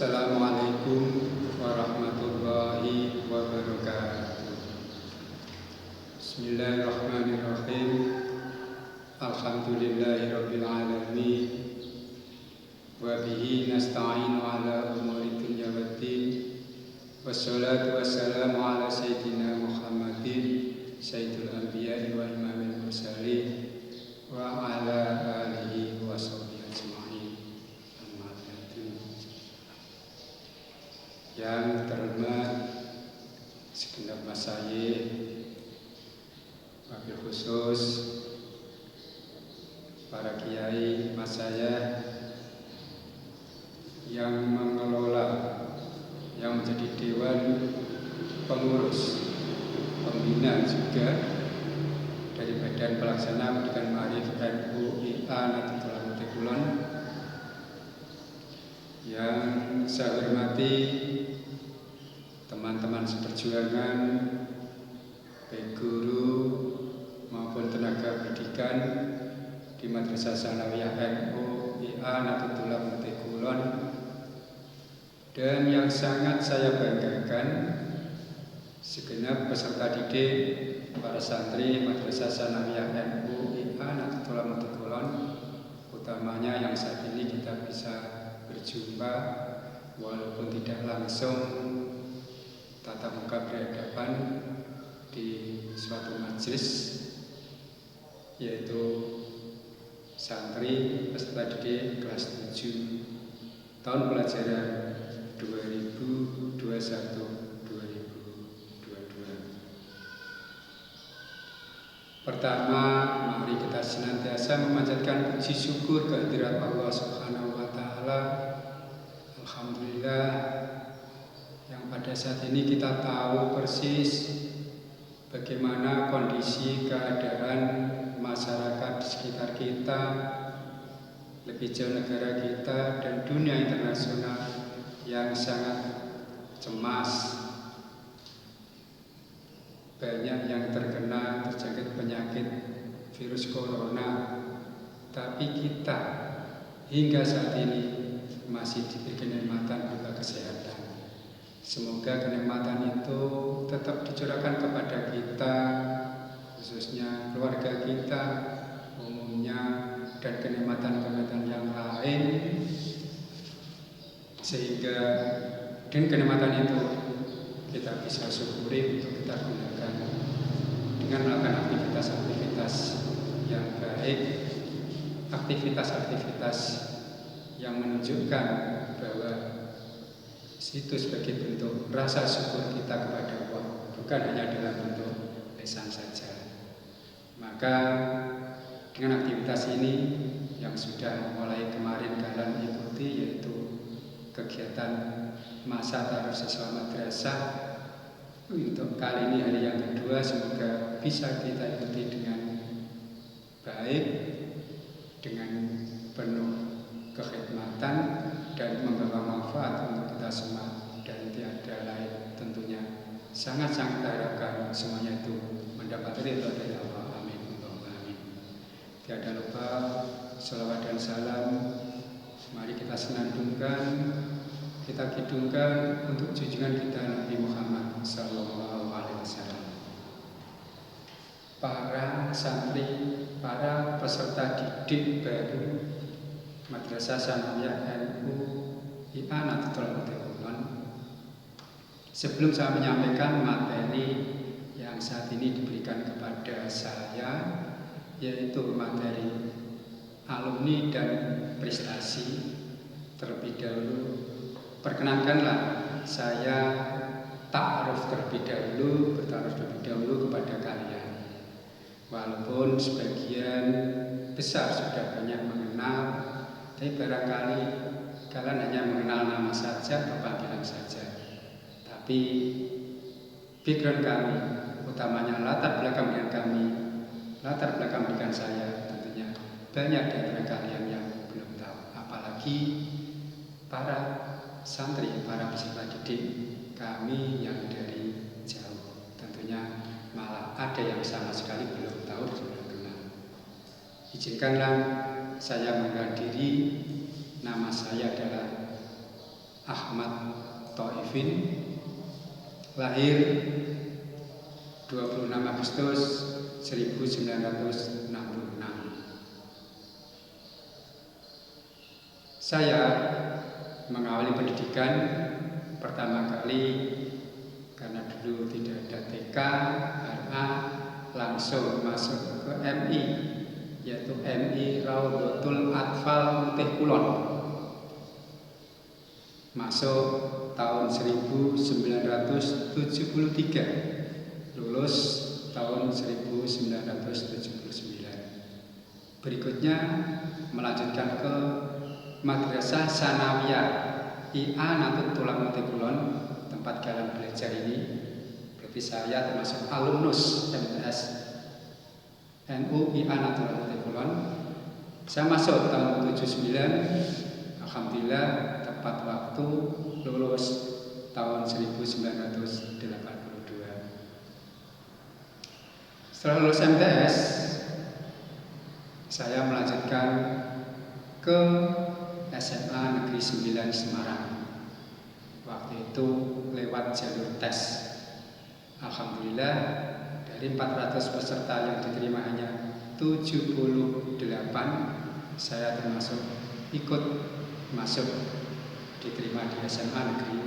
Assalamualaikum warahmatullahi wabarakatuh. Bismillahirrahmanirrahim. Alhamdulillahirabbil alamin. Wa bihi nasta'inu ala umuri dunya waddin. Wassalatu wassalamu ala sayyidina Muhammadin sayyidul anbiya'i wa imamil mursalin wa ala alihi wa sahbihi ajma'in. Yang terhormat segenap masyayikh, wabil khusus para kiai masyayikh yang mengelola, yang menjadi dewan pengurus, pembina juga dari Badan Pelaksana Pendidikan Ma'arif NU/IA Nahdlatul Ulama, yang saya hormati teman-teman seperjuangan, baik guru maupun tenaga pendidikan di Madrasah Tsanawiyah NU/IA Nahdlatul Ulama, dan yang sangat saya banggakan segenap peserta didik, para santri Madrasah Tsanawiyah NU/IA Nahdlatul Ulama, utamanya yang saat ini kita bisa berjumpa walaupun tidak langsung tatap muka berhadapan di suatu majelis, yaitu santri peserta didik kelas 7 tahun pelajaran 2021-2022. Pertama, mari kita senantiasa memanjatkan puji syukur kehadirat Allah Subhanahu wa Ta'ala. Alhamdulillah, yang pada saat ini kita tahu persis bagaimana kondisi keadaan masyarakat di sekitar kita, lebih jauh negara kita dan dunia internasional yang sangat cemas. Banyak yang terjangkit penyakit virus corona, tapi kita hingga saat ini masih diberi kenikmatan berupa kesehatan. Semoga kenikmatan itu tetap dicurahkan kepada kita, khususnya keluarga kita umumnya, dan kenikmatan-kenikmatan yang lain, sehingga dengan kenikmatan itu kita bisa syukuri untuk kita gunakan dengan melakukan aktivitas-aktivitas yang baik, aktivitas-aktivitas yang menunjukkan bahwa itu sebagai bentuk rasa syukur kita kepada Allah, bukan hanya dalam bentuk lisan saja. Maka dengan aktivitas ini yang sudah mulai kemarin kalian ikuti, yaitu kegiatan masa taruh siswa madrasah, untuk kali ini hari yang kedua, semoga bisa kita ikuti dengan baik, dengan penuh kekhidmatan dan membawa manfaat untuk kita semua, dan tiada lain tentunya sangat-sangat harapkan semuanya itu mendapat ridho dari Allah. Amin. Amin. Tiada lupa salawat dan salam mari kita senandungkan, kita kidungkan untuk junjungan kita Nabi Muhammad Sallallahu Alaihi Wasallam. Para santri, para peserta didik baru Madrasah Tsanawiyah NU/IA Nahdlatul Ulama, sebelum saya menyampaikan materi yang saat ini diberikan kepada saya, yaitu materi alumni dan prestasi, terlebih dahulu perkenankanlah saya bertaaruf terlebih dahulu kepada kalian. Walaupun sebagian besar sudah banyak mengenal, tapi barangkali kalian hanya mengenal nama saja atau panggilan saja. Tapi background kami, utamanya latar belakang pendidikan saya, tentunya banyak dari kalian yang belum tahu. Apalagi para santri, para peserta didik kami yang dari jauh, tentunya malah ada yang sama sekali belum tahu, belum kenal. Izinkanlah saya mengenal diri. Nama saya adalah Ahmad Taifin, lahir 26 Agustus 1966. Saya mengawali pendidikan pertama kali karena dulu tidak ada TK, RA, langsung masuk ke MI, yaitu MI Raudhatul Atfal Mutih Kulon. Masuk tahun 1973, lulus tahun 1979. Berikutnya melanjutkan ke Madrasah Sanawiyah IA Nahdlatul Mutih Kulon, tempat kalian belajar ini. Berarti saya termasuk alumnus MTS NU IA Nahdlatul Mutih Kulon. Saya masuk tahun 79, alhamdulillah tepat waktu lulus tahun 1982. Setelah lulus MTS, saya melanjutkan ke SMA Negeri 9 Semarang. Waktu itu lewat jalur tes. Alhamdulillah dari 400 peserta yang diterima hanya 78, saya termasuk ikut masuk diterima di SMA Negeri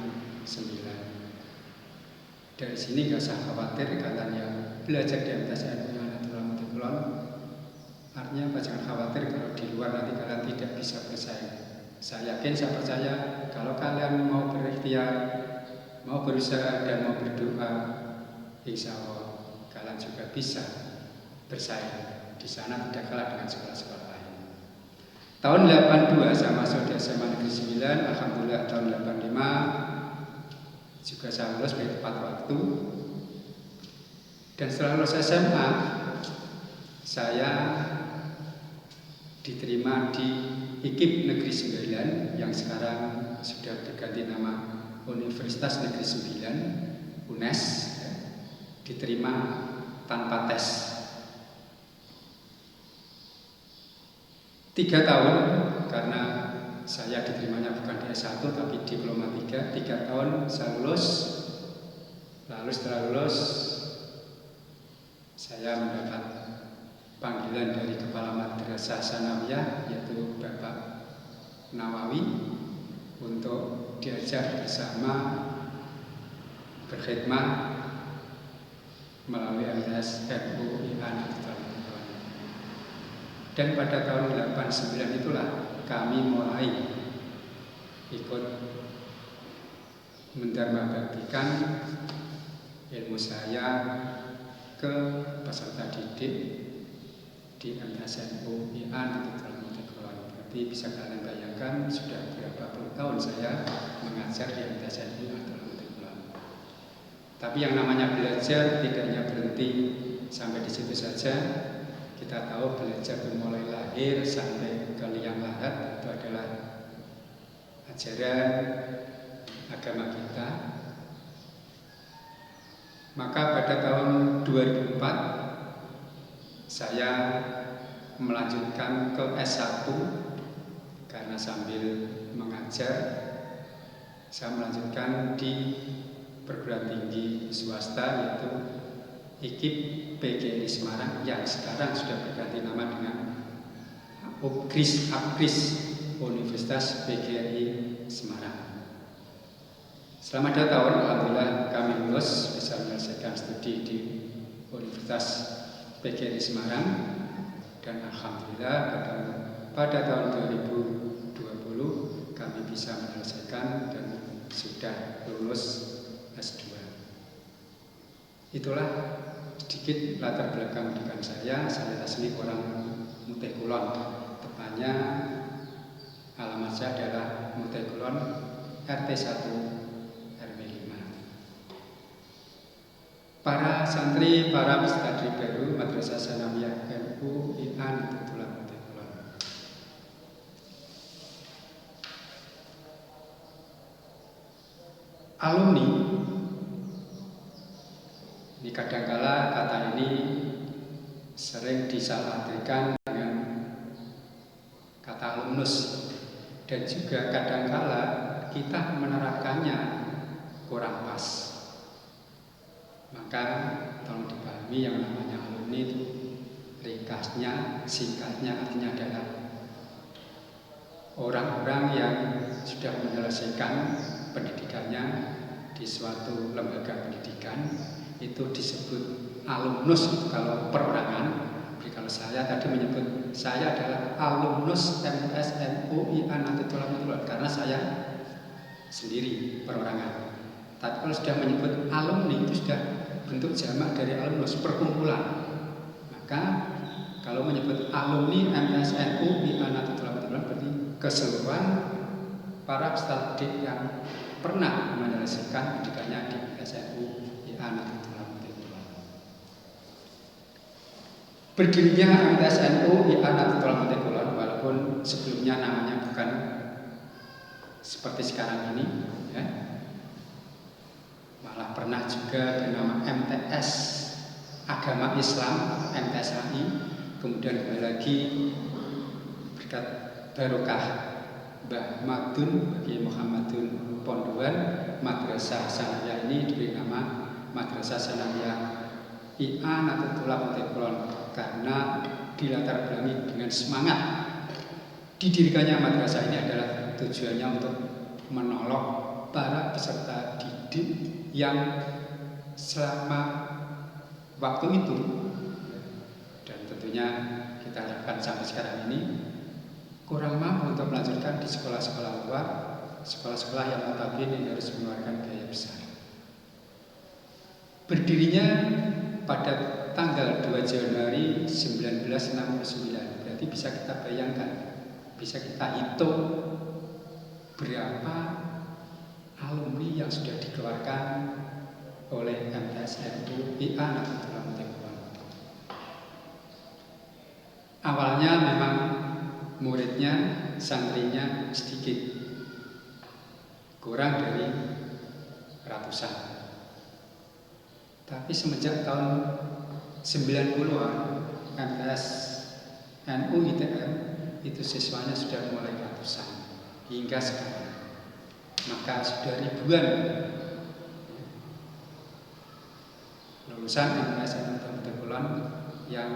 9. Dari sini gak usah khawatir kalian yang belajar di MTS NU Nahdlatul Mutih Kulon. Artinya jangan khawatir kalau di luar nanti kalian tidak bisa bersaing. Saya yakin, saya percaya kalau kalian mau berikhtiar, mau berusaha dan mau berdoa, insya Allah kalian juga bisa bersaing. Di sana tidak kalah dengan sekolah-sekolah lain. Tahun 82 saya masuk di SMA Negeri 9, alhamdulillah tahun 85 juga saya lulus pada tepat waktu. Dan setelah lulus SMA, saya diterima di IKIP Negeri 9 yang sekarang sudah berganti nama Universitas Negeri 9 UNES, diterima tanpa tes. 3 tahun karena saya diterimanya bukan di S1 tapi diploma 3 tahun saya lulus. Lalu setelah lulus saya mendapat panggilan dari Kepala Madrasah Sanawiyah, yaitu Bapak Nawawi, untuk diajak bersama berkhidmat melalui MTS NU IA Nahdlatul Mutih Kulon. Dan pada tahun 89 itulah kami mulai ikut mendharmabaktikan ilmu saya ke peserta didik di MTS NU IA Nahdlatul Mutih Kulon. Berarti bisa kalian bayangkan sudah berapa puluh tahun saya mengajar di MTS NU Nahdlatul Mutih Kulon. Tapi yang namanya belajar tidak hanya berhenti sampai di situ saja. Kita tahu belajar mulai lahir sampai ke liang lahat itu adalah ajaran agama kita. Maka pada tahun 2004 saya melanjutkan ke S1 karena sambil mengajar saya melanjutkan di perguruan tinggi swasta yaitu IKIP PGRI Semarang yang sekarang sudah berganti nama dengan Apkris Universitas PGRI Semarang. Selama 2 tahun alhamdulillah kami lulus bisa menyelesaikan studi di Universitas PGRI Semarang, dan alhamdulillah pada tahun 2020 kami bisa menyelesaikan dan sudah lulus S2. Itulah sedikit latar belakang pendidikan saya. Saya asli orang Mutih Kulon, tepatnya alamat saya adalah Mutih Kulon RT 1 RW 5. Para santri, para peserta didik baru Madrasah Sanawiyah NU IA Nahdlatul Mutih Kulon. Alumni, ini kadangkala kata ini sering disalahartikan dengan kata alumnus, dan juga kadangkala kita menerapkannya kurang pas. Maka tolong dipahami yang namanya alumni itu ringkasnya, singkatnya artinya adalah orang-orang yang sudah menyelesaikan pendidikannya di suatu lembaga pendidikan, itu disebut alumnus itu kalau perorangan. Jadi kalau saya tadi menyebut saya adalah alumnus MTS/NU/IA Nahdlatul Ulama karena saya sendiri perorangan. Tapi kalau sudah menyebut alumni itu sudah bentuk jamak dari alumnus, perkumpulan. Maka kalau menyebut alumni MTS/NU/IA Nahdlatul Ulama berarti keseluruhan para peserta didik yang pernah menyelesaikan pendidikannya di SNU/IA Nahdlatul Ulama. Berdirinya MTS/NU/IA Nahdlatul Ulama walaupun sebelumnya namanya bukan seperti sekarang ini, ya. Malah pernah juga bernama MTS Agama Islam, MTSAI, kemudian kembali lagi berkat barokah Mbah Madun bagi Muhammadun Pondoan, Madrasah Sanawiyah ini diberi nama Madrasah Sanawiyah IA Nahdlatul Ulama karena dilatar belakangi dengan semangat didirikannya madrasah ini adalah tujuannya untuk menolong para peserta didik yang selama waktu itu, dan tentunya kita harapkan sampai sekarang ini kurang mampu untuk melanjutkan di sekolah-sekolah luar, sekolah-sekolah yang notabene harus mengeluarkan biaya besar. Berdirinya pada tanggal 2 Januari 1969, berarti bisa kita bayangkan, bisa kita hitung berapa alumni yang sudah dikeluarkan oleh MTS/NU/IA Nahdlatul Ulama. Awalnya memang muridnya, santrinya sedikit, kurang dari ratusan. Tapi semenjak tahun 90-an MTS/NU/ITM itu siswanya sudah mulai ratusan hingga sekarang. Maka sudah ribuan lulusan MTS/NU/ITM yang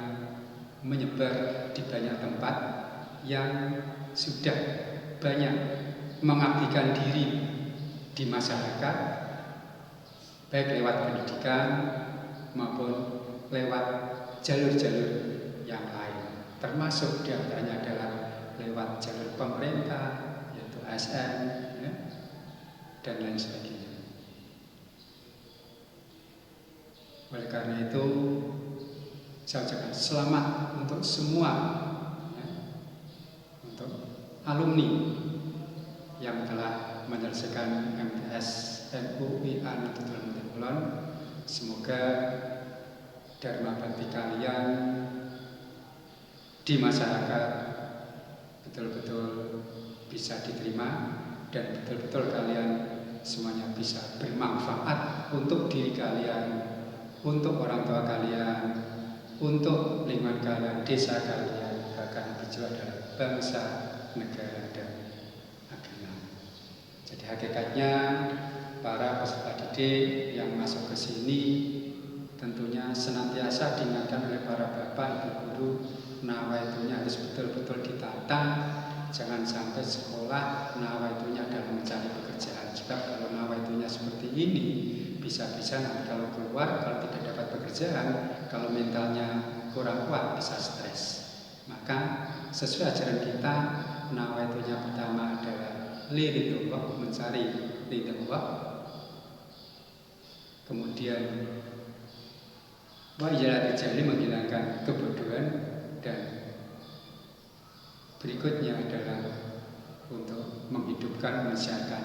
menyebar di banyak tempat, yang sudah banyak mengabdikan diri di masyarakat, baik lewat pendidikan maupun lewat jalur-jalur yang lain, termasuk diantaranya adalah lewat jalur pemerintah, yaitu ASN, ya, dan lain sebagainya. Oleh karena itu, saya ucapkan selamat untuk semua, ya, untuk alumni yang telah menyelesaikan MTS/NU/IA Nahdlatul Ulama. Semoga dharma bakti kalian di masyarakat betul-betul bisa diterima dan betul-betul kalian semuanya bisa bermanfaat untuk diri kalian, untuk orang tua kalian, untuk lingkungan kalian, desa kalian, bahkan berjuang dalam bangsa, negara, dan agama. Jadi hakikatnya para peserta didik yang masuk ke sini tentunya senantiasa diingatkan oleh para bapak, ibu guru, nawaitunya harus betul-betul ditata. Jangan sampai sekolah nawaitunya adalah mencari pekerjaan. Sebab kalau nawaitunya seperti ini, bisa-bisa nanti kalau keluar, kalau tidak dapat pekerjaan, kalau mentalnya kurang kuat, bisa stres. Maka sesuai ajaran kita, nawaitunya pertama adalah liridullah, mencari ridullah. Kemudian wa'iyyalat jahli, menghilangkan kebodohan, dan berikutnya adalah untuk menghidupkan, menyiarkan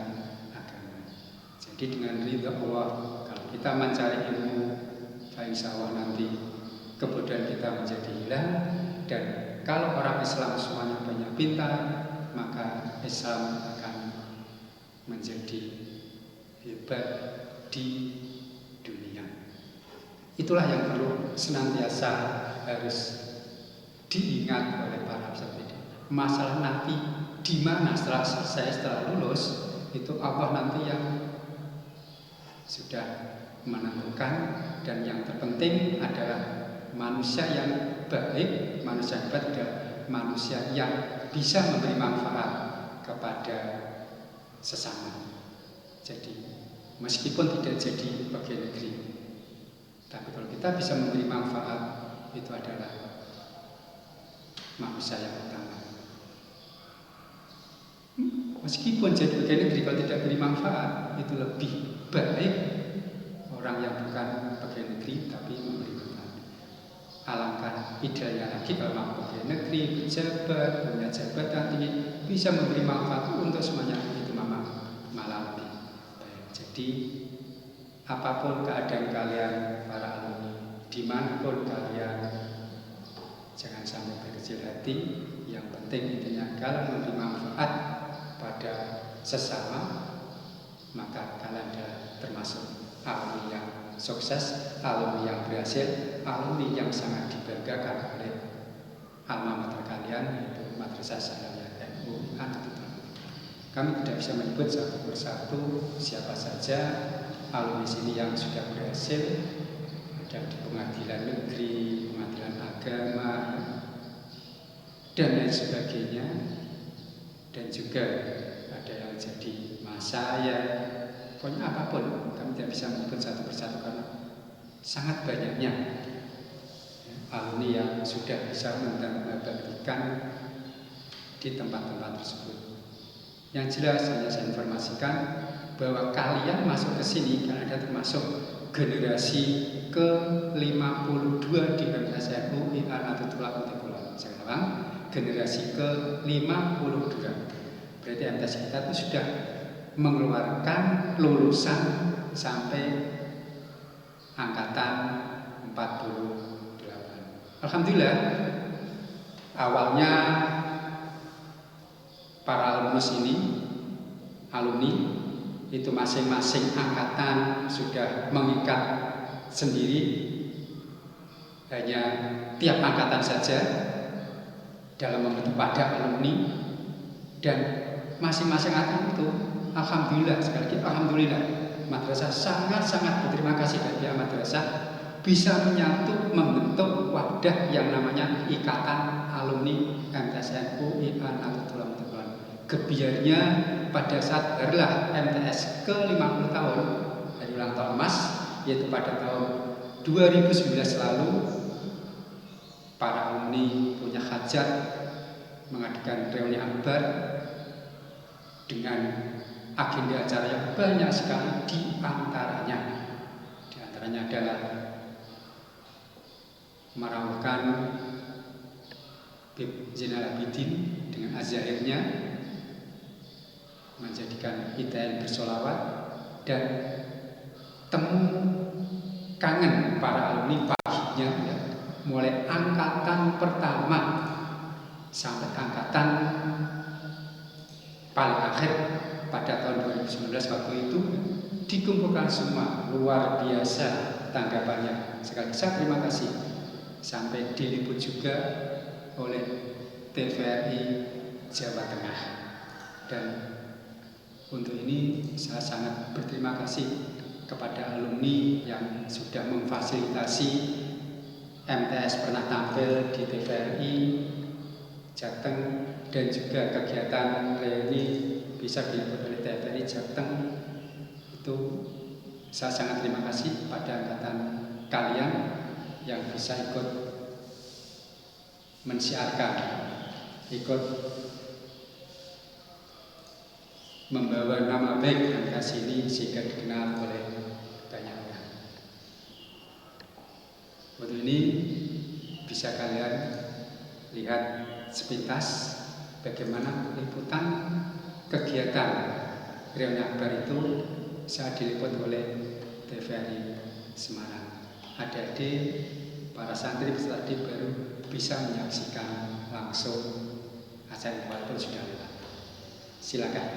agama. Jadi dengan ridha Allah, kalau kita mencari ilmu, insya Allah nanti kebodohan kita menjadi hilang. Dan kalau orang Islam semuanya banyak pintar, maka Islam akan menjadi hebat di dunia. Itulah yang perlu senantiasa harus diingat oleh para peserta didik. Masalah nanti di mana setelah selesai, setelah lulus, itu Allah nanti yang sudah menentukan. Dan yang terpenting adalah manusia yang baik, manusia hebat adalah manusia yang bisa memberi manfaat kepada sesama. Jadi meskipun tidak jadi pegawai negeri, tapi kalau kita bisa memberi manfaat, itu adalah manusia yang utama. Meskipun jadi pegawai negeri, kalau tidak beri manfaat, itu lebih baik orang yang bukan pegawai negeri tapi memberi manfaat. Alangkah idealnya lagi kalau mau pegawai negeri, pejabat, punya jabatan tinggi, bisa memberi manfaat untuk semuanya, itu malah lebih baik. Jadi apapun keadaan kalian para alumni, dimanapun kalian, jangan sampai berkecil hati. Yang penting intinya kalau memberi manfaat pada sesama, maka kalian adalah termasuk alumni yang sukses, alumni yang berhasil, alumni yang sangat dibanggakan oleh alma mater kalian, yaitu Madrasah Sanawiyah MUI An-Nahdlatul Ulama. Kami tidak bisa menyebut satu persatu siapa saja alumni sini yang sudah berhasil, ada di pengadilan negeri, pengadilan agama, dan lain sebagainya, dan juga ada yang jadi masaya. Pokoknya apapun, kami tidak bisa menyebut satu persatu karena sangat banyaknya alumni yang sudah bisa mendapatkan di tempat-tempat tersebut. Yang jelas hanya saya informasikan bahwa kalian masuk ke sini karena ada termasuk generasi ke-52 di MTS MUI An-Nahdlatul Ulama. Saya ulang, generasi ke-52. Berarti MTS kita itu sudah mengeluarkan lulusan sampai angkatan 48. Alhamdulillah, awalnya para alumnus ini, alumni itu masing-masing angkatan sudah mengikat sendiri, hanya tiap angkatan saja dalam membentuk wadah alumni, dan masing-masing angkatan itu alhamdulillah, sekali lagi alhamdulillah, madrasah sangat-sangat berterima kasih dari pihak madrasah bisa menyatu membentuk wadah yang namanya Ikatan Alumni MTS MUI An-Nahdlatul Ulama. Gebiarnya pada saat harilah MTS ke-50 tahun, hari ulang tahun emas, yaitu pada tahun 2019 lalu, para alumni punya hajat mengadakan reuni akbar dengan agenda acara yang banyak sekali. Di antaranya adalah merawatkan Bib Zainal Abidin dengan azahirnya, menjadikan ITN bersolawat, dan temu kangen para alumni paginya, ya, mulai angkatan pertama sampai angkatan paling akhir pada tahun 2019 waktu itu dikumpulkan semua. Luar biasa tanggapannya. Sekali lagi saya terima kasih. Sampai diliput juga oleh TVRI Jawa Tengah. Dan untuk ini saya sangat berterima kasih kepada alumni yang sudah memfasilitasi MTS pernah tampil di TVRI Jateng, dan juga kegiatan reuni bisa diliput oleh TVRI Jateng. Itu saya sangat terima kasih pada angkatan kalian yang bisa ikut mensiarkan, ikut membawa nama baik MTS ini sehingga dikenal oleh banyak orang. Untuk ini bisa kalian lihat sepintas bagaimana liputan kegiatan reuni akbar itu saat diliput oleh TVRI Semarang. Adik-adik, para santri peserta didik baru bisa menyaksikan langsung acara walaupun sudah lewat. Silakan.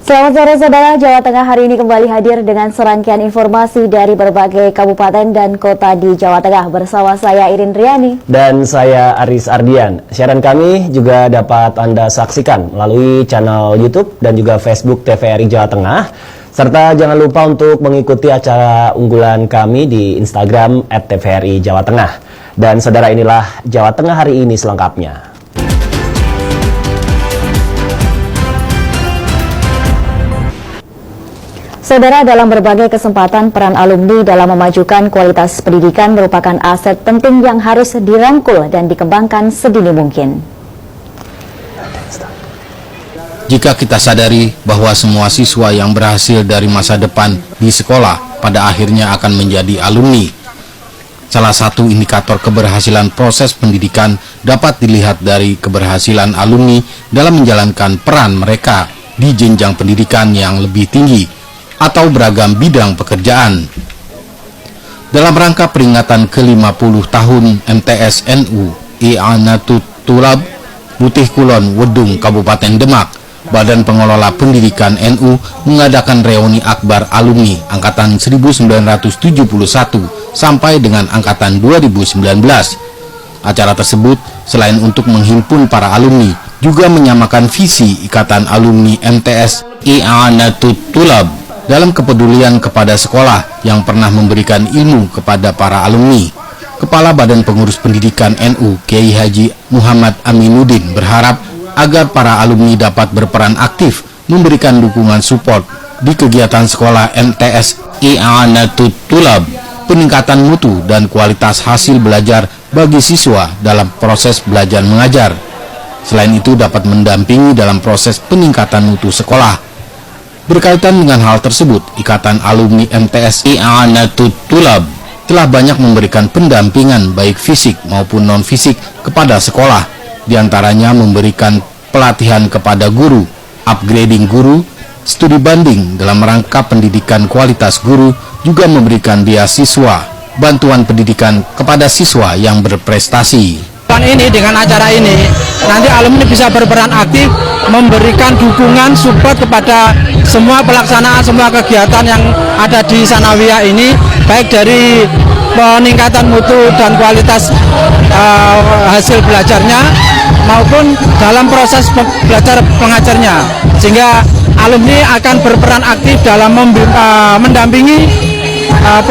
Selamat sore saudara, Jawa Tengah hari ini kembali hadir dengan serangkaian informasi dari berbagai kabupaten dan kota di Jawa Tengah bersama saya Irin Riani dan saya Aris Ardian. Siaran kami juga dapat Anda saksikan melalui channel YouTube dan juga Facebook TVRI Jawa Tengah. Serta jangan lupa untuk mengikuti acara unggulan kami di Instagram @tvri Jawa Tengah. Dan saudara, inilah Jawa Tengah hari ini selengkapnya. Saudara, dalam berbagai kesempatan peran alumni dalam memajukan kualitas pendidikan merupakan aset penting yang harus dirangkul dan dikembangkan sedini mungkin. Jika kita sadari bahwa semua siswa yang berhasil dari masa depan di sekolah pada akhirnya akan menjadi alumni, salah satu indikator keberhasilan proses pendidikan dapat dilihat dari keberhasilan alumni dalam menjalankan peran mereka di jenjang pendidikan yang lebih tinggi atau beragam bidang pekerjaan. Dalam rangka peringatan ke-50 tahun MTS NU I'anatul Thulab Putih Kulon Wedung Kabupaten Demak, Badan Pengelola Pendidikan NU mengadakan reuni akbar alumni angkatan 1971 sampai dengan angkatan 2019. Acara tersebut selain untuk menghimpun para alumni, juga menyamakan visi Ikatan Alumni MTS I'anatul Thulab dalam kepedulian kepada sekolah yang pernah memberikan ilmu kepada para alumni. Kepala Badan Pengurus Pendidikan NU Kiai Haji Muhammad Aminuddin berharap agar para alumni dapat berperan aktif memberikan dukungan support di kegiatan sekolah MTS I'anatul Thulab, peningkatan mutu dan kualitas hasil belajar bagi siswa dalam proses belajar mengajar. Selain itu dapat mendampingi dalam proses peningkatan mutu sekolah. Berkaitan dengan hal tersebut, Ikatan Alumni MTS I'anatul Thulab telah banyak memberikan pendampingan baik fisik maupun non-fisik kepada sekolah, diantaranya memberikan pelatihan kepada guru, upgrading guru, studi banding dalam rangka pendidikan kualitas guru, juga memberikan beasiswa, bantuan pendidikan kepada siswa yang berprestasi. Ini dengan acara ini nanti alumni bisa berperan aktif memberikan dukungan support kepada semua pelaksanaan semua kegiatan yang ada di Sanawiyah ini, baik dari peningkatan mutu dan kualitas hasil belajarnya maupun dalam proses belajar mengajarnya, sehingga alumni akan berperan aktif dalam mendampingi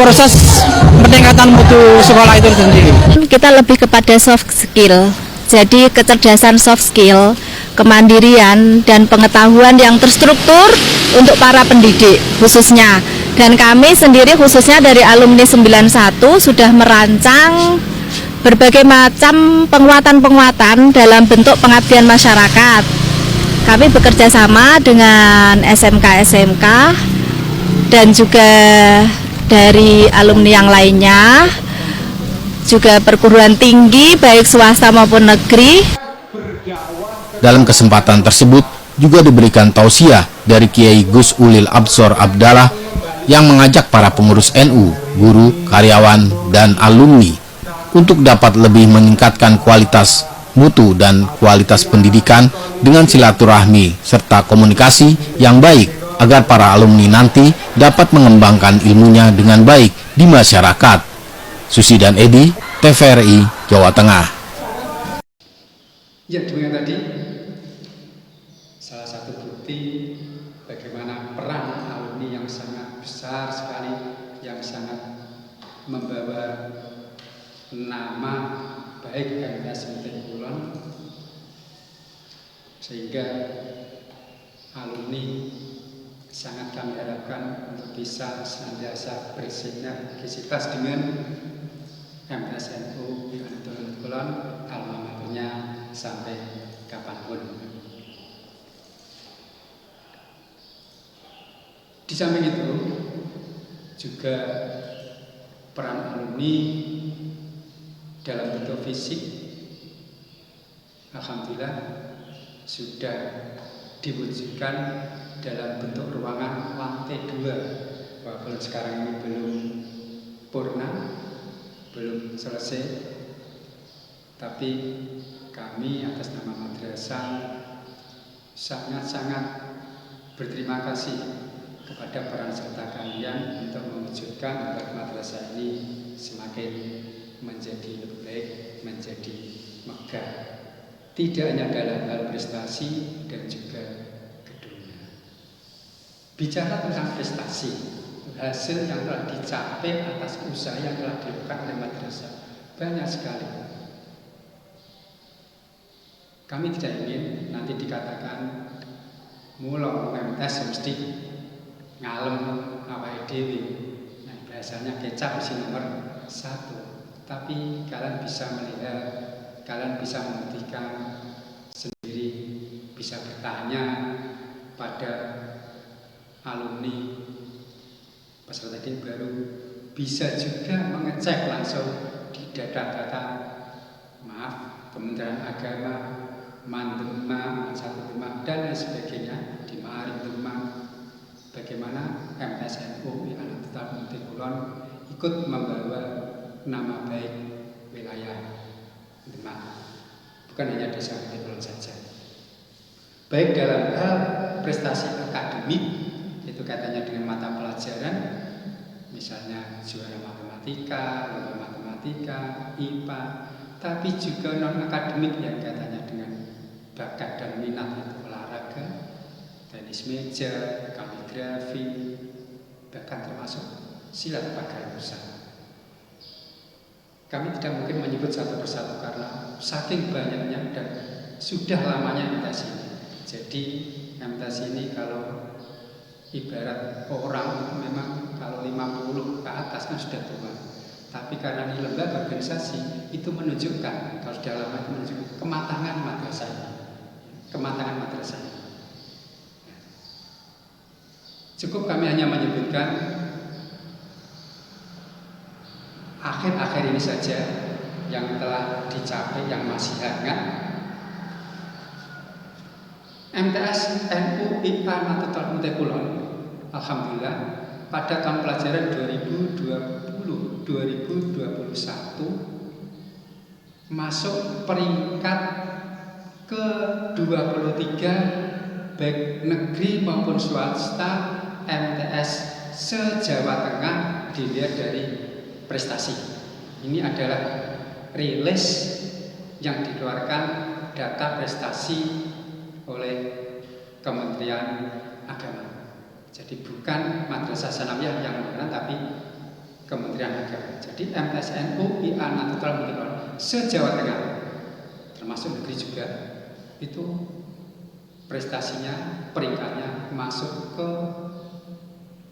proses peningkatan mutu sekolah itu sendiri. Kita lebih kepada soft skill, jadi kecerdasan soft skill, kemandirian dan pengetahuan yang terstruktur untuk para pendidik khususnya. Dan kami sendiri khususnya dari alumni 91 sudah merancang berbagai macam penguatan-penguatan dalam bentuk pengabdian masyarakat. Kami bekerja sama dengan SMK-SMK dan juga dari alumni yang lainnya, juga perguruan tinggi baik swasta maupun negeri. Dalam kesempatan tersebut juga diberikan tausiah dari Kiai Gus Ulil Absor Abdallah yang mengajak para pengurus NU, guru, karyawan, dan alumni untuk dapat lebih meningkatkan kualitas mutu dan kualitas pendidikan dengan silaturahmi serta komunikasi yang baik agar para alumni nanti dapat mengembangkan ilmunya dengan baik di masyarakat. Susi dan Edi, TVRI Jawa Tengah. Ya, dengan tadi salah satu bukti bagaimana peran alumni yang sangat besar sekali, yang sangat membawa nama baik MTS Putih Kulon, sehingga alumni sangat kami harapkan untuk bisa senantiasa bersinergisitas dengan MTS NU I'anatul Kulon, alma maternya sampai kapanpun. Di samping itu juga peran alumni dalam bentuk fisik, alhamdulillah sudah diwujudkan dalam bentuk ruangan lantai 2, walaupun sekarang ini belum purna, belum selesai, tapi kami atas nama madrasah sangat-sangat berterima kasih kepada peran serta kalian untuk mewujudkan agar madrasah ini semakin menjadi lebih baik, menjadi megah. Tidak hanya dalam hal prestasi dan juga gedungnya. Bicara tentang prestasi, hasil yang telah dicapai atas usaha yang telah dilakukan oleh madrasah banyak sekali. Kami tidak ingin nanti dikatakan mulai MTS mesti ngalem awake dhewe. Nah, biasanya kecap mesti nomor 1. Tapi kalian bisa melihat, kalian bisa membuktikan sendiri, bisa bertanya pada alumni peserta didik baru, bisa juga mengecek langsung di data-data Kementerian Agama, Mandema, Satu Demak, dan lain sebagainya, di Ma'arif Demak, bagaimana MTSNU Anatul Multikulon ikut membawa nama baik wilayah Demak, bukan hanya desa Multikulon saja. Baik dalam hal prestasi akademik, itu katanya dengan mata pelajaran, misalnya juara matematika, lomba matematika, IPA, tapi juga non-akademik yang katanya dengan bakat dan minat, itu olahraga, tenis meja, kaligrafi, bahkan termasuk silat pagarmusa. Kami tidak mungkin menyebut satu persatu karena saking banyaknya dan sudah lamanya MTS ini. Jadi MTS ini kalau ibarat orang memang kalau 50 ke atas kan sudah tua. Tapi karena ini lembaga organisasi, itu menunjukkan, kalau sudah lama itu menunjukkan kematangan madrasah ini. Kematangan madrasah ini. Cukup kami hanya menyebutkan akhir-akhir ini saja yang telah dicapai, yang masih hangat. MTS NU IPA Nahdlatul Multikulon, alhamdulillah pada tahun pelajaran 2020-2021 masuk peringkat ke-23 baik negeri maupun swasta MTS se-Jawa Tengah dilihat dari prestasi. Ini adalah rilis yang dikeluarkan data prestasi oleh Kementerian Agama. Jadi bukan Madrasah Sanawiyah yang mengenal, tapi Kementerian Agama. Jadi MTSNU IA Nahdlatul Multikulon se-Jawa Tengah, termasuk negeri juga, itu prestasinya, peringkatnya masuk ke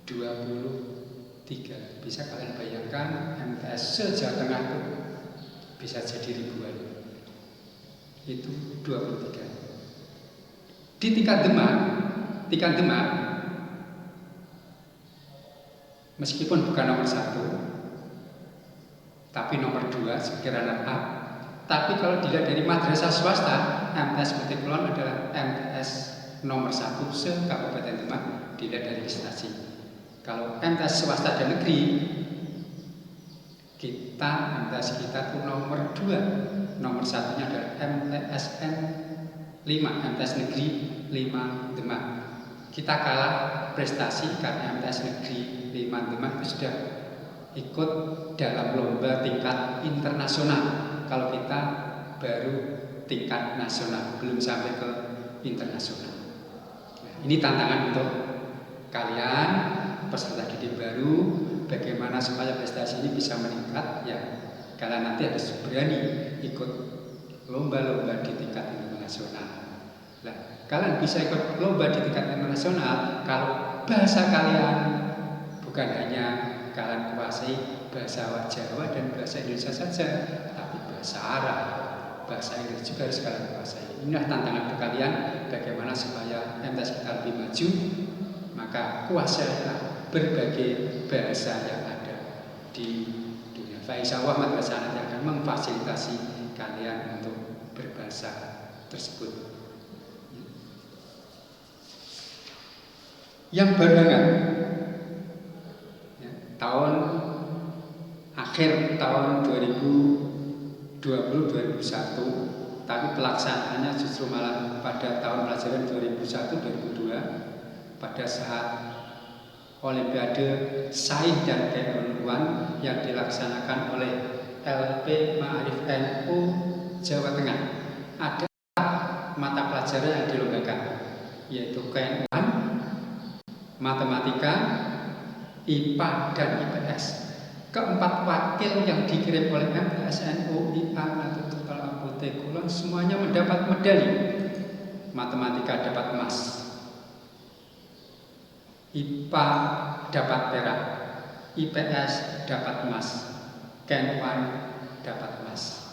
23. Bisa kalian bayangkan MTS se-Jawa Tengah itu bisa jadi ribuan. Itu 23. Di tingkat Demak, meskipun bukan nomor 1, tapi nomor 2 sebagai runner up. Tapi kalau dilihat dari madrasah swasta, MTS Multikulon adalah MTS nomor 1 se-Kabupaten Demak dilihat dari prestasi. Kalau MTS swasta dan negeri, MTS kita itu nomor 2. Nomor 1-nya adalah MTSN 5, MTS Negeri 5 Demak. Kita kalah prestasi karena MTS Negeri 5 Demak itu sudah ikut dalam lomba tingkat internasional. Kalau kita baru tingkat nasional, belum sampai ke internasional. Nah, ini tantangan untuk kalian peserta didik baru, bagaimana supaya prestasi ini bisa meningkat. Ya, kalian nanti harus berani ikut lomba-lomba di tingkat internasional. Nah, kalian bisa ikut lomba di tingkat internasional kalau bahasa kalian bukan hanya kalian kuasai bahasa Jawa dan bahasa Indonesia saja, tapi bahasa Arab, bahasa Inggris juga harus kalian kuasai. Inilah tantangan untuk kalian, bagaimana supaya MTS kita lebih maju. Maka kuasailah berbagai bahasa yang ada di dunia. Insya Allah madrasah nanti akan memfasilitasi kalian untuk berbahasa tersebut. Yang barengan ya, akhir tahun 2020-2021, tapi pelaksanaannya justru malah pada tahun pelajaran 2001-2002 pada saat Olimpiade Sains dan Keilmuan yang dilaksanakan oleh LP Ma'arif NU Jawa Tengah. Ada mata pelajaran yang dilombakan, yaitu keilmuan, matematika, IPA, dan IPS. Keempat wakil yang dikirim oleh MTSNU IA Nahdlatul Apotek Kulon semuanya mendapat medali. Matematika dapat emas, IPA dapat perak, IPS dapat emas, keilmuan dapat emas.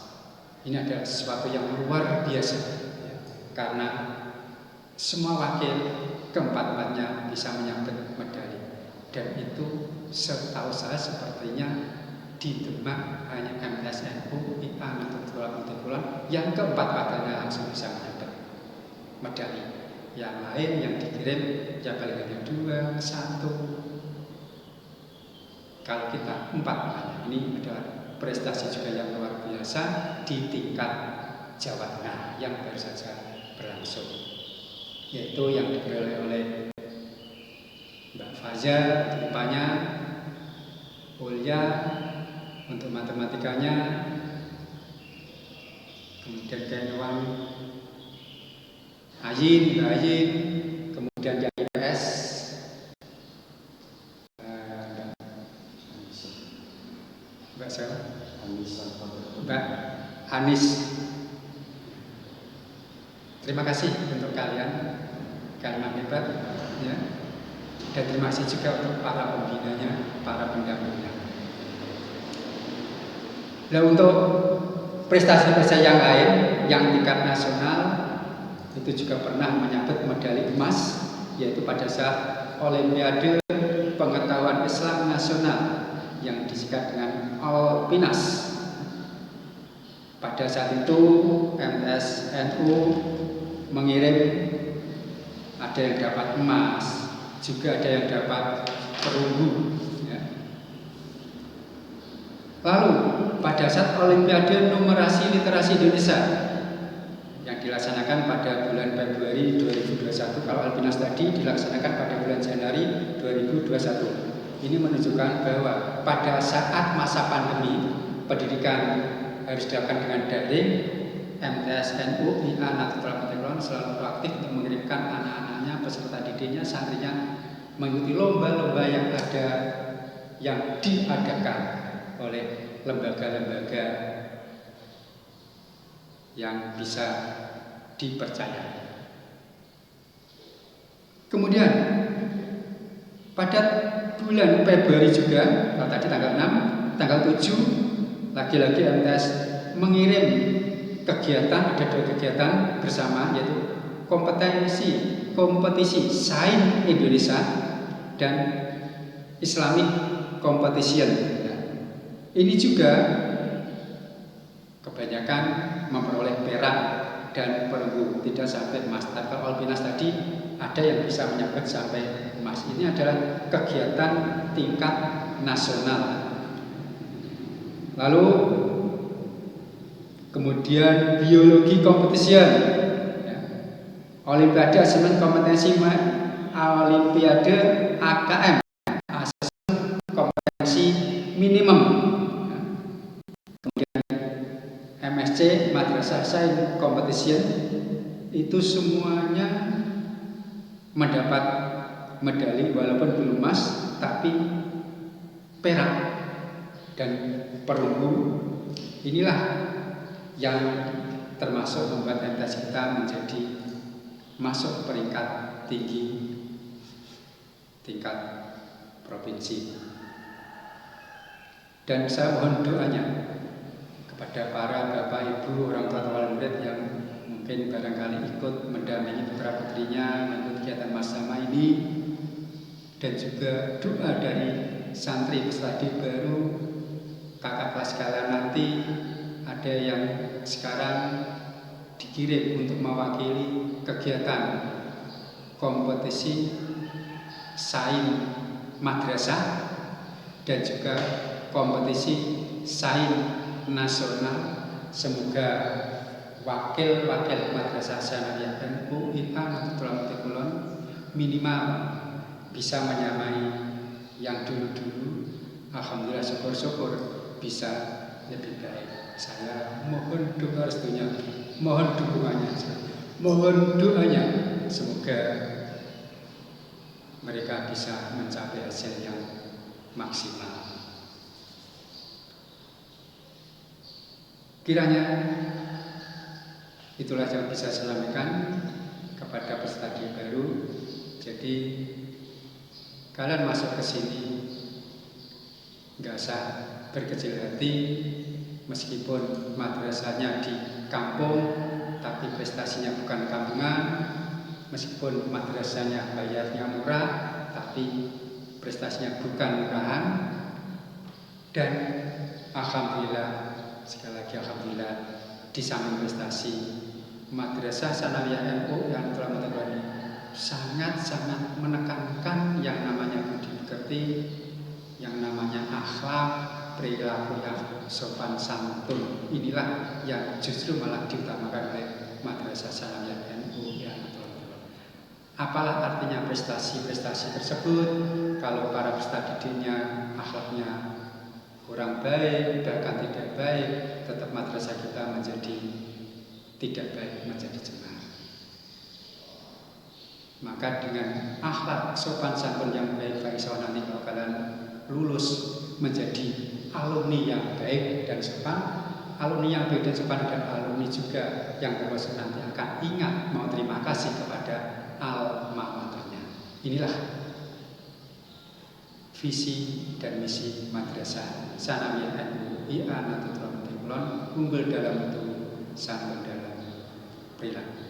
Ini adalah sesuatu yang luar biasa, karena semua wakil keempat-empatnya bisa menyabet medali. Dan itu setahu saya sepertinya di Demak hanya MTSNU IA Nahdlatul Apotek Kulon yang keempat wakilnya langsung bisa menyabet medali. Yang lain yang dikirim ya paling hanya 2, 1. Kalau kita 4 namanya. Ini adalah prestasi juga yang luar biasa di tingkat Jawa Tengah yang baru saja berlangsung, yaitu yang diperoleh oleh Mbak Faza untuk IPA-nya, Ulya untuk matematikanya, kemudian keilmuan Ayin, Mbak Ayin, kemudian yang IPS Mbak siapa? Mbak Anis. Terima kasih untuk kalian hebat, ya. Dan terima kasih juga untuk para pembinanya, para pendampingnya. Nah, untuk prestasi-prestasi yang lain yang tingkat nasional itu juga pernah menyabet medali emas, yaitu pada saat Olimpiade Pengetahuan Islam Nasional yang disingkat dengan Alpinas. Pada saat itu MTSNU mengirim, ada yang dapat emas, juga ada yang dapat perunggu, ya. Lalu pada saat Olimpiade Numerasi Literasi Indonesia yang dilaksanakan pada bulan Februari 2021, kalau Alpinas tadi dilaksanakan pada bulan Januari 2021. Ini menunjukkan bahwa pada saat masa pandemi pendidikan harus dilakukan dengan daring, MTSNU IA Nahdlatul Apotek Kulon selalu proaktif untuk mengirimkan anak-anaknya, peserta didiknya, santrinya mengikuti lomba-lomba yang ada, yang diadakan oleh lembaga-lembaga yang bisa dipercaya. Kemudian pada bulan Februari juga, kalau tadi tanggal 6, tanggal 7 lagi-lagi MTS mengirim kegiatan, ada 2 kegiatan bersama, yaitu kompetisi Sains Indonesia dan Islamic Competition. Nah, ini juga kebanyakan memperoleh perak dan perunggu, tidak sampai emas. Kalau Alpinas tadi ada yang bisa menyabet sampai emas. Ini adalah kegiatan tingkat nasional. Lalu kemudian biologi competition, ya. Olimpiade Asesmen Kompetensi Olimpiade AKM, Asesmen Kompetensi Minimum, ya. Kemudian MSC Madrasah Sains Competition, itu semuanya mendapat medali walaupun belum emas, tapi perak dan perunggu. Inilah yang termasuk membuat MTS kita menjadi masuk peringkat tinggi tingkat provinsi. Dan saya mohon doanya kepada para bapak ibu, orang tua wali murid yang mungkin barangkali ikut mendampingi putra putrinya mengikuti kegiatan bersama ini, dan juga doa dari santri peserta didik baru, kakak kelas kalian nanti. Ada yang sekarang dikirim untuk mewakili kegiatan kompetisi Sains Madrasah dan juga kompetisi Sains Nasional. Semoga wakil-wakil Madrasah Sanawiyah NU IA Nahdlatul Apotek Kulon minimal bisa menyamai yang dulu-dulu. Alhamdulillah, syukur-syukur bisa lebih baik. Saya mohon doa restunya, mohon dukungannya, mohon doanya, semoga mereka bisa mencapai hasil yang maksimal. Kiranya itulah yang bisa saya sampaikan kepada peserta didik baru. Jadi kalian masuk ke sini nggak usah berkecil hati, meskipun madrasahnya di kampung tapi prestasinya bukan kampungan, meskipun madrasahnya bayarnya murah tapi prestasinya bukan murahan. Dan alhamdulillah, sekali lagi alhamdulillah, di samping prestasi, Madrasah Tsanawiyah NU yang telah menekuni sangat-sangat menekankan yang namanya budi pekerti, yang namanya akhlak, perilaku yang sopan santun. Inilah yang justru malah diutamakan oleh Madrasah Tsanawiyah NU yang telah menekuni. Apalah artinya prestasi-prestasi tersebut kalau para peserta didiknya akhlaknya kurang baik, bahkan tidak baik, tetap madrasah kita menjadi tidak baik, menjadi cemar. Maka dengan akhlak sopan santun yang baik, insya Allah nanti kalau kalian lulus menjadi alumni yang baik dan sopan, alumni yang baik dan sopan, dan alumni juga yang terus nanti akan ingat mau terima kasih kepada alma maternya. Inilah visi dan misi Madrasah Tsanawiyah NU I'anatul Talibul Ilm, unggul dalam bentuk, santun dalam perilaku.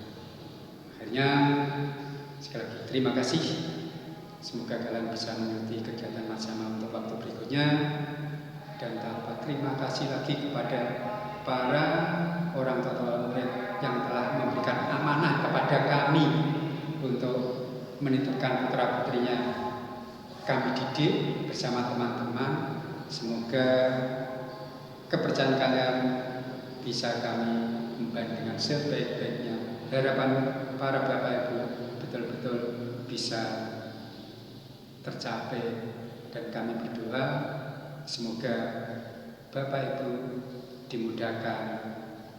Akhirnya sekali lagi terima kasih. Semoga kalian bisa mengikuti kegiatan bersama untuk waktu berikutnya. Dan terima kasih lagi kepada para orang tua murid yang telah memberikan amanah kepada kami untuk menitipkan putra putrinya kami didik bersama teman-teman. Semoga kepercayaan kalian bisa kami membantu dengan sebaik-baiknya. Harapan para Bapak Ibu betul-betul bisa tercapai, dan kami berdoa semoga Bapak Ibu dimudahkan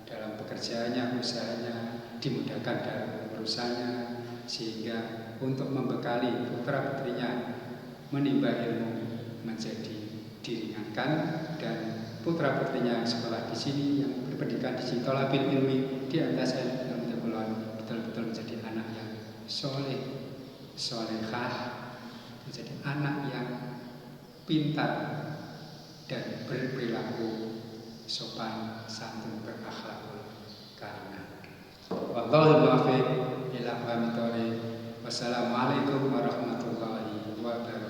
dalam pekerjaannya, usahanya, dimudahkan dalam urusannya, sehingga untuk membekali putra putrinya menimba ilmu menjadi diringankan, dan putra putrinya yang sekolah di sini, yang berpendidikan di sini, thalabil ilmi di MTSN betul-betul menjadi anak yang soleh, solehah, menjadi anak yang pintar dan berperilaku sopan santun, berakhlakul karimah. Wallahul muwaffiq ila aqwamit thoriq. Wassalamualaikum warahmatullahi wabarakatuh.